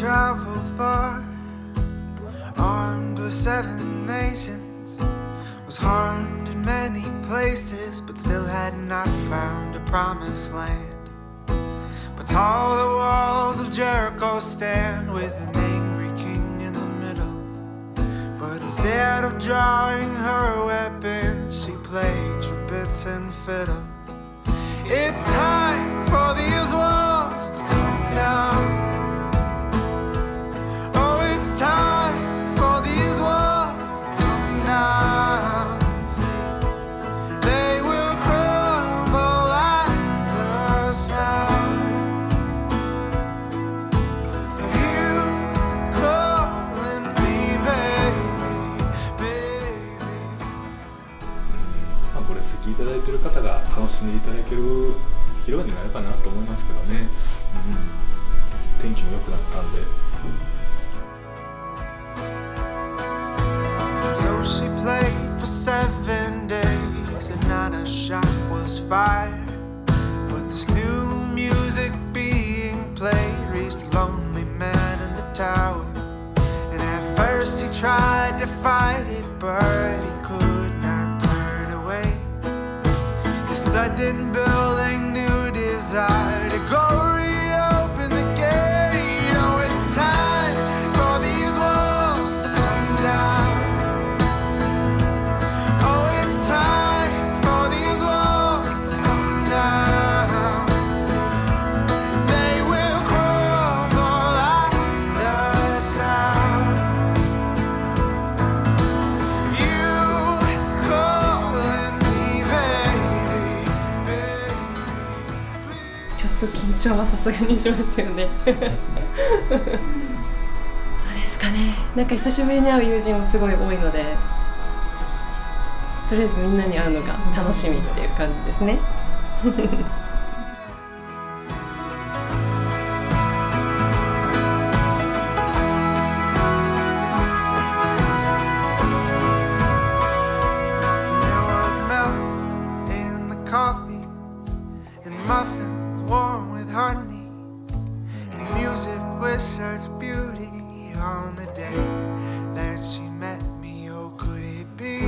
travel far, armed with 7 nations, was harmed in many places, but still had not found a promised land. But tall the walls of Jericho stand, with an angry king in the middle. But instead of drawing her weapon, she played trumpets and fiddles. It's time for these walls to come down. Oh, it's time for these walls to come down. See, they will crumble at the sound of you calling me baby, baby. まあこれ席いただいている方が楽しんでいただける披露になればなと思いますけどね、天気も良くなったんで。So she played for 7 days and not a shot was fired. But this new music being played reached the lonely man in the tower. And at first he tried to fight it, but he could not turn away. The sudden building new desire to go reopen the gate. Oh, it's time for these walls to come down. Oh, it's time for these walls to come down. They will crumble at the sound of you calling me baby, baby. ちょっと緊張はさすがにしますよねどうですかね。なんか久しぶりに会う友人もすごい多いので、とりあえずみんなに会うのが楽しみっていう感じですねThere was milk in the coffee and muffins warm with honey and music with such beauty on the day that she met me. Oh, could it be?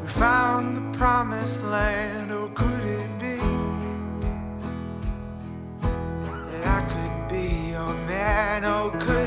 We found the promised land. Oh, could it be that I could be your man? Oh, could